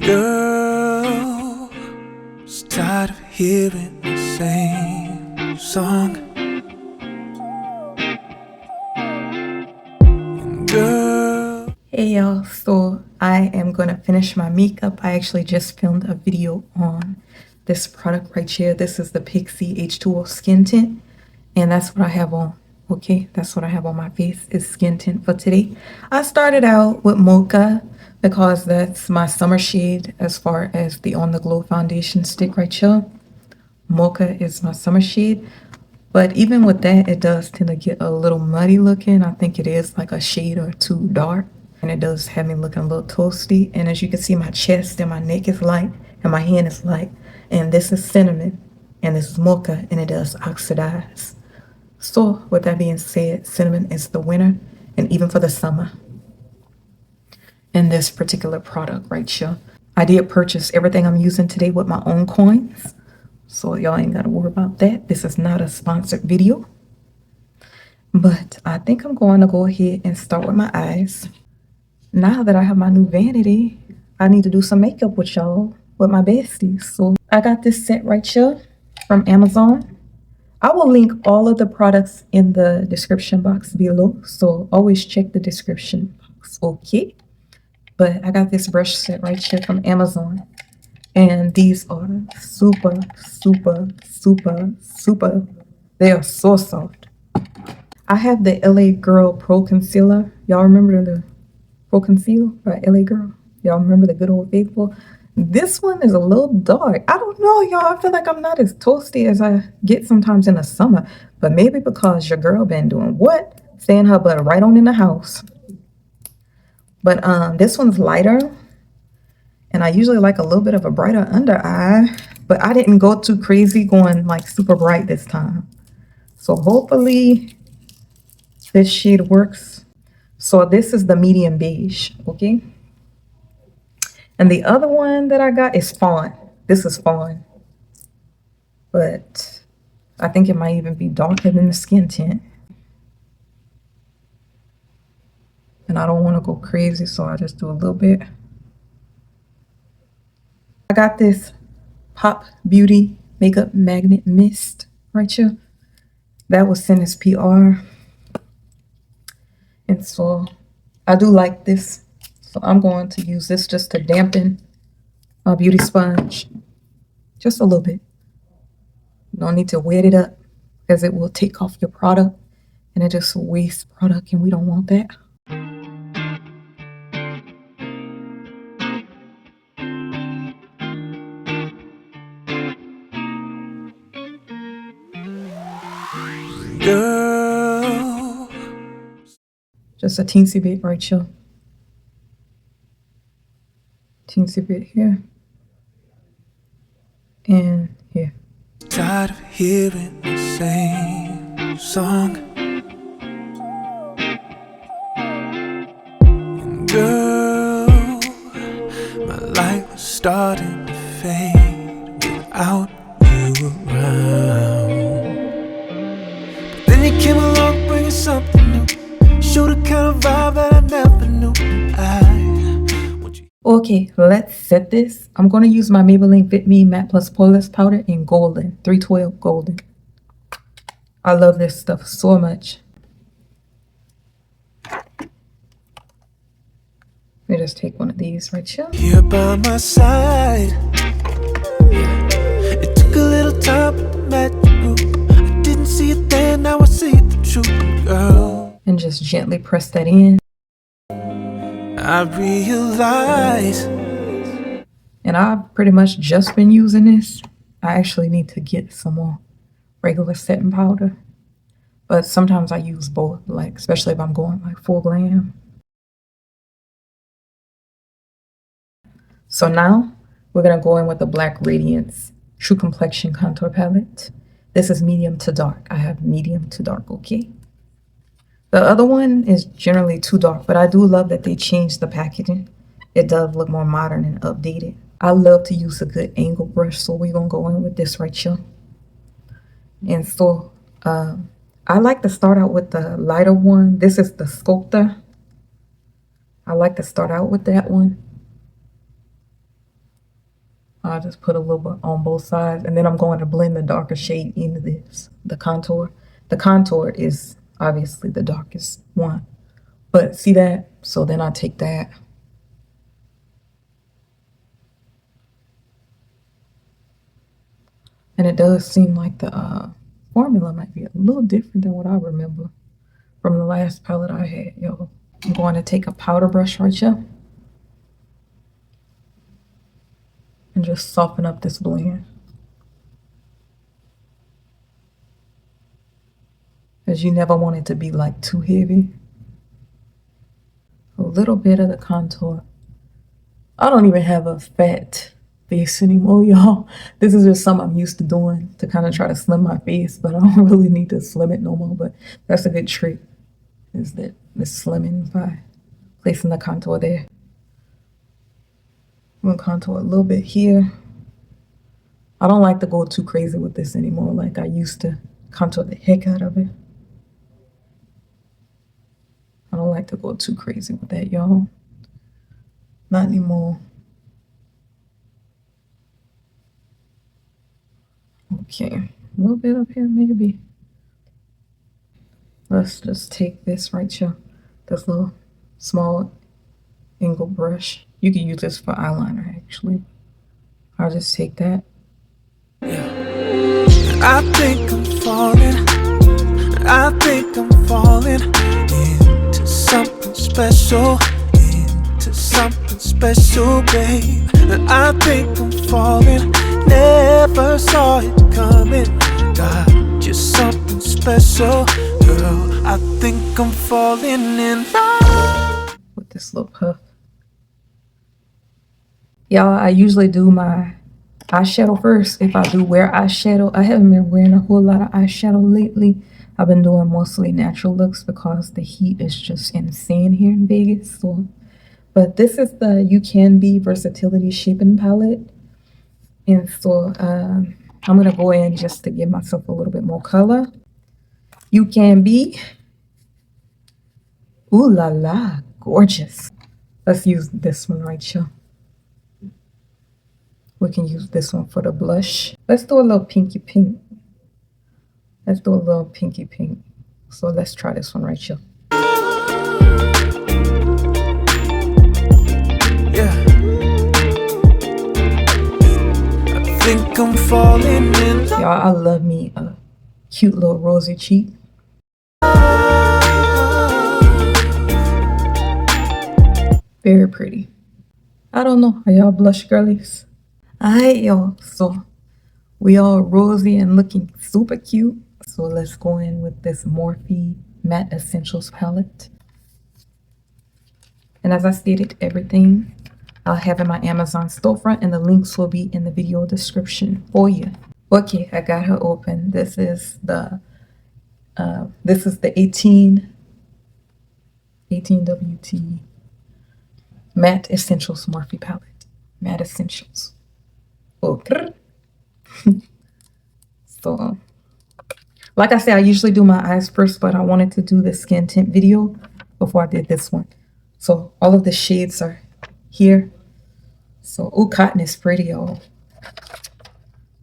Girl, was tired of hearing the same song. And girl, hey y'all, so I am gonna finish my makeup. I actually just filmed a video on this product right here. This is the Pixi H2O skin tint, and that's what I have on. Okay, that's what I have on my face is skin tint for today. I started out with Mocha because that's my summer shade as far as the On The Glow foundation stick right here. Mocha is my summer shade, but even with that, it does tend to get a little muddy looking. I think it is like a shade or two dark, and it does have me looking a little toasty. And as you can see, my chest and my neck is light and my hand is light. And this is cinnamon and this is mocha, and it does oxidize. So with that being said, cinnamon is the winner, and even for the summer. In this particular product right here, I did purchase everything I'm using today with my own coins, so y'all ain't gotta worry about that. This is not a sponsored video, but I think I'm going to go ahead and start with my eyes. Now that I have my new vanity, I need to do some makeup with y'all, with my besties. So I got this set right here from Amazon. I will link all of the products in the description box below, so always check the description box, okay? But I got this brush set right here from Amazon, and these are super, super, super, super. They are so soft. I have the LA Girl Pro Concealer. Y'all remember the Pro Conceal by LA Girl? Y'all remember the good old faithful? This one is a little dark. I don't know, y'all. I feel like I'm not as toasty as I get sometimes in the summer, but maybe because your girl been doing what? Staying her butt right on in the house. But this one's lighter, and I usually like a little bit of a brighter under eye, but I didn't go too crazy going like super bright this time. So hopefully this shade works. So this is the medium beige, okay? And the other one that I got is fawn. This is fawn, but I think it might even be darker than the skin tint. And I don't want to go crazy, so I just do a little bit. I got this Pop Beauty Makeup Magnet Mist right here. That was sent as PR. And so I do like this. So I'm going to use this just to dampen my beauty sponge. Just a little bit. You don't need to wet it up, because it will take off your product, and it just wastes product, and we don't want that. girl, Just a teensy bit right here. Teensy bit here. And here. tired of hearing the same song. And girl, my life was starting to fade without you around. But then you came along bringing something new. Showed the kind of vibe that I never knew. Okay, let's set this. I'm going to use my Maybelline Fit Me Matte Plus Poreless Powder in Golden, 312 Golden. I love this stuff so much. Let me just take one of these right here. Here by my side. It took a little time, but the magic grew. I didn't see it then, now I see the truth, girl. And just gently press that in. I realize. And I've pretty much just been using this. I actually need to get some more regular setting powder. But sometimes I use both, like especially if I'm going like full glam. So now we're gonna go in with the Black Radiance True Complexion Contour Palette. This is medium to dark. I have medium to dark, okay? The other one is generally too dark, but I do love that they changed the packaging. It does look more modern and updated. I love to use a good angle brush, so we're gonna go in with this right here. And so I like to start out with the lighter one. This is the Sculptor. I like to start out with that one. I'll just put a little bit on both sides, and then I'm going to blend the darker shade into this, the contour. The contour is obviously the darkest one, but see that? So then I take that. And it does seem like the formula might be a little different than what I remember from the last palette I had, yo. I'm going to take a powder brush right here and just soften up this blend. Because you never want it to be like too heavy. A little bit of the contour. I don't even have a fat face anymore, y'all. This is just something I'm used to doing to kind of try to slim my face, but I don't really need to slim it no more. But that's a good trick, is that this slimming by placing the contour there. I'm gonna contour a little bit here. I don't like to go too crazy with this anymore. Like I used to contour the heck out of it. I don't like to go too crazy with that, y'all. Not anymore. Okay, a little bit up here, maybe. Let's just take this right here, this little small angle brush. You can use this for eyeliner, actually. I'll just take that. I think I'm falling. I think I'm falling into something special. Into something special, babe. I think I'm falling. Never saw it coming. Got just something special, girl. I think I'm falling in love with this little puff. Y'all, I usually do my eyeshadow first if I do wear eyeshadow. I haven't been wearing a whole lot of eyeshadow lately. I've been doing mostly natural looks because the heat is just insane here in Vegas. So, but this is the You Can Be Versatility Shaping Palette. And so I'm going to go in just to give myself a little bit more color. You Can Be. Ooh la la, gorgeous. Let's use this one right here. We can use this one for the blush. Let's do a little pinky pink. Let's do a little pinky pink. So let's try this one right here. Yeah. I think I'm falling in. Y'all, I love me a cute little rosy cheek. Very pretty. I don't know. Are y'all blush girlies? Alright, y'all. So we all rosy and looking super cute. So let's go in with this Morphe Matte Essentials palette. And as I stated, everything I'll have in my Amazon storefront, and the links will be in the video description for you. Okay, I got her open. This is the 18 WT Matte Essentials Morphe palette. Matte Essentials. Okay. So, like I said, I usually do my eyes first, but I wanted to do the skin tint video before I did this one. So all of the shades are here. So, oh, cotton is pretty, y'all.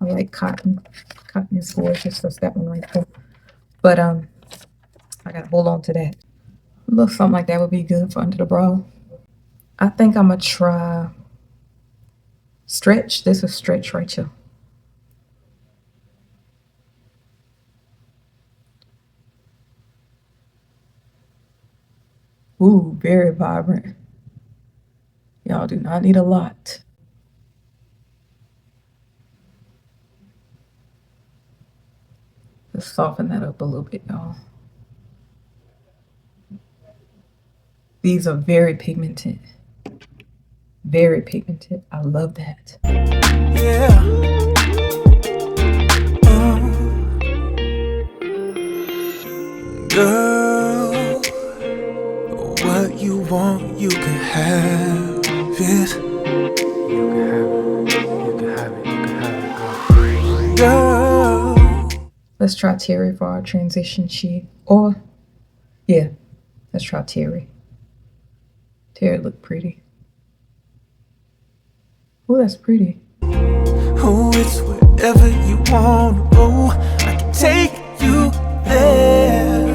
I like cotton. Cotton is gorgeous. That's that one right there. But I gotta hold on to that. A little something like that would be good for under the brow. I think I'm gonna try Stretch. This is Stretch right here. Ooh, very vibrant. Y'all do not need a lot. Let's soften that up a little bit, y'all. These are very pigmented. Very pigmented. I love that. Yeah. Girl, what you want, you can have it. You can have it. You can have it. Girl. Let's try Terry for our transition shade. Or, yeah, let's try Terry. Terry look pretty. Oh, that's pretty. wherever you wanna go, I can take you there.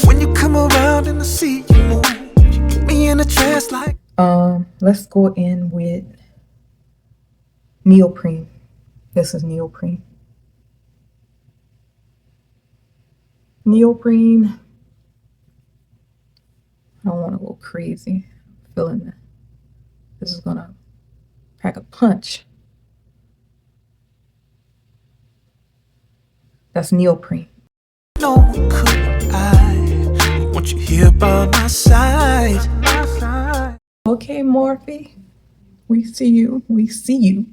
When you come around and I see you move, you get me in a trance like. Let's go in with neoprene. This is neoprene. Neoprene. I don't want to go crazy. I'm feeling that this is gonna pack a punch. That's neoprene. No one could I want you here by my side. Okay, Morphe. We see you. We see you.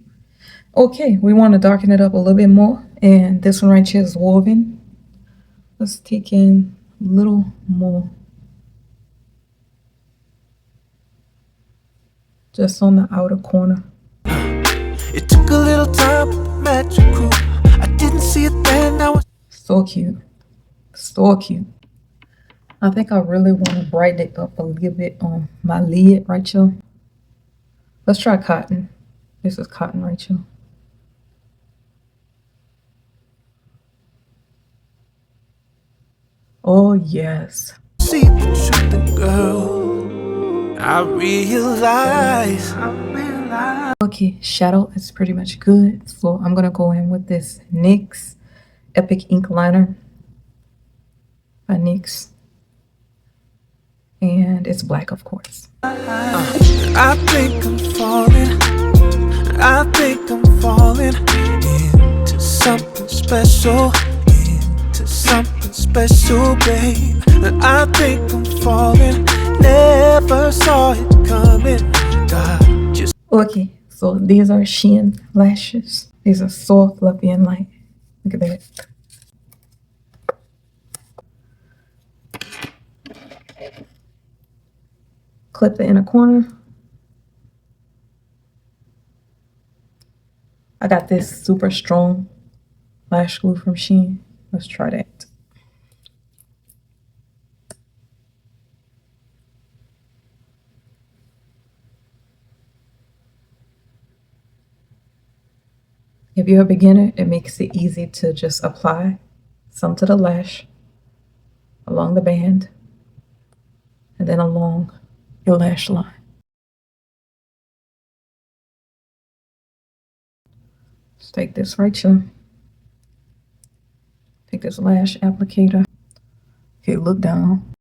Okay, we want to darken it up a little bit more. And this one right here is woven. Let's take in a little more. Just on the outer corner. It took a little time, but magical. I didn't see it then, now it's So cute. So cute. I think I really want to brighten it up a little bit on my lid right here. Let's try cotton. This is cotton right here. Oh, yes. see the truth, and girl, I realize. Okay, shadow is pretty much good. So I'm going to go in with this NYX Epic Ink Liner by NYX. And it's black, of course. I think I'm falling. I think I'm falling into something special. Into something special, babe. I think I'm falling. Never saw it coming. God, just. Okay, so these are Shein lashes. These are soft, fluffy, and light. Look at that. Clip the inner corner. I got this super strong lash glue from Shein. Let's try that. If you're a beginner, it makes it easy to just apply some to the lash, along the band, and then along your lash line. Let's take this right here. Take this lash applicator. Okay, look down.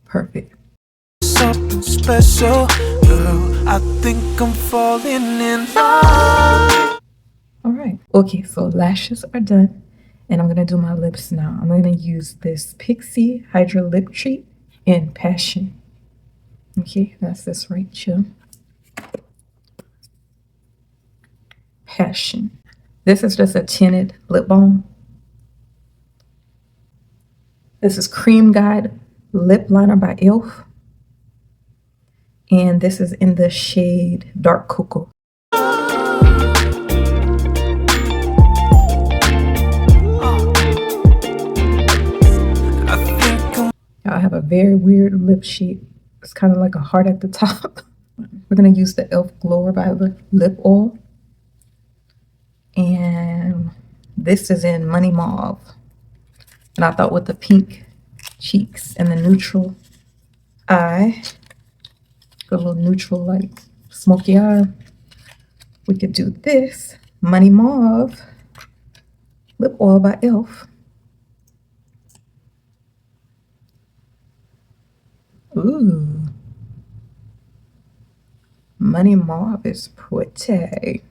Perfect. Something special, girl. I think I'm falling in love. All right. Okay, so lashes are done. And I'm going to do my lips now. I'm going to use this Pixi Hydra Lip Treat in Passion. Okay, that's this right here. Passion. This is just a tinted lip balm. This is Cream Guide Lip Liner by e.l.f. And this is in the shade Dark Cocoa. I have a very weird lip shape. It's kind of like a heart at the top. We're going to use the e.l.f. Glow Reviver Lip Oil. And this is in Money Mauve. And I thought with the pink cheeks and the neutral eye, a little neutral like smoky eye, we could do this Money Mauve Lip Oil by e.l.f. Ooh. Money Mauve is pretty.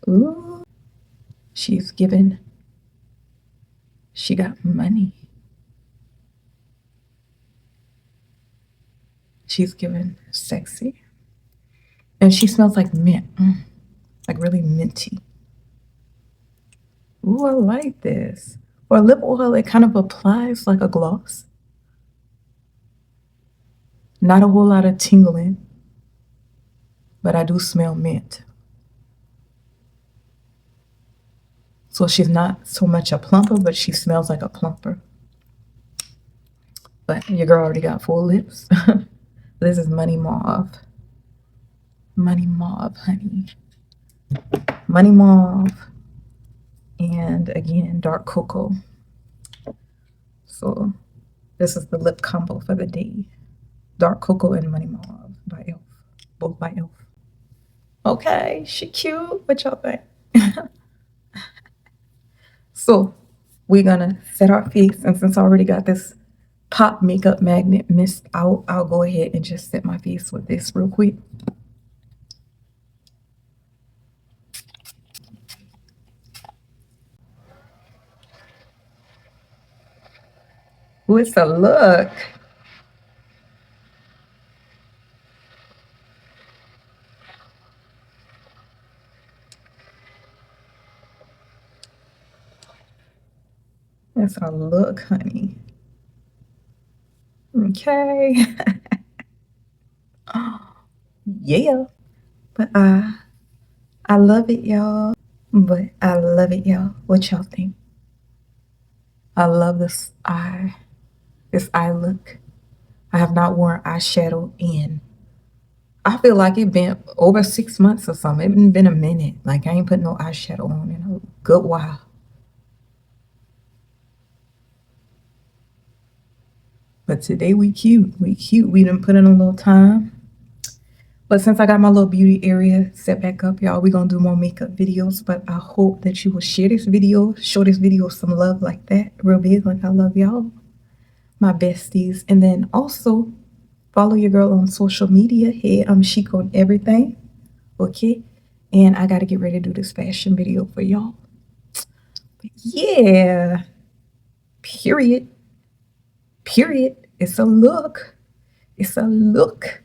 Ooh. She's given. She got money. She's given sexy. And she smells like mint. Like really minty. Ooh, I like this. For lip oil, it kind of applies like a gloss. Not a whole lot of tingling, but I do smell mint. So she's not so much a plumper, but she smells like a plumper. but your girl already got full lips. This is Money Mauve. Money Mauve, honey. Money Mauve. And again, dark cocoa. So this is the lip combo for the day. Dark cocoa and Money Mauve by e.l.f. Both by e.l.f. Okay, she cute. What y'all think? So we're gonna set our face, and since I already got this pop makeup magnet mist out, I'll go ahead and just set my face with this real quick. Ooh, it's a look. That's a look, honey. Okay. Yeah. But I love it, y'all. But I love it, y'all. What y'all think? I love this eye look. I have not worn eyeshadow in, I feel like it been over 6 months or something. It been a minute. Like I ain't put no eyeshadow on in a good while. But today we cute. We cute. We done put in a little time. But since I got my little beauty area set back up, y'all, we're going to do more makeup videos. But I hope that you will share this video, show this video some love like that, real big, like I love y'all, my besties. And then also follow your girl on social media. Hey, I'm Chic on everything, okay? And I got to get ready to do this fashion video for y'all. But yeah, period. Period. It's a look. It's a look.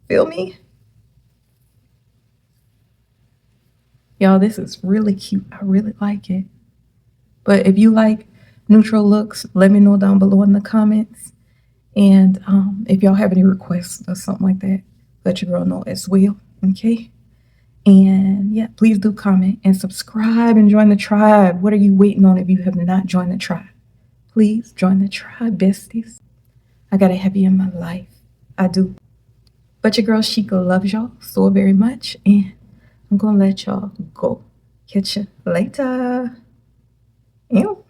Feel me? Y'all, this is really cute. I really like it. But if you like neutral looks, let me know down below in the comments. And if y'all have any requests or something like that, let your girl know as well. Okay? And yeah, please do comment and subscribe and join the tribe. What are you waiting on if you have not joined the tribe? Please join the tribe, besties. I got a heavy in my life. I do. But your girl Chica loves y'all so very much. And I'm going to let y'all go. Catch you later. Ew.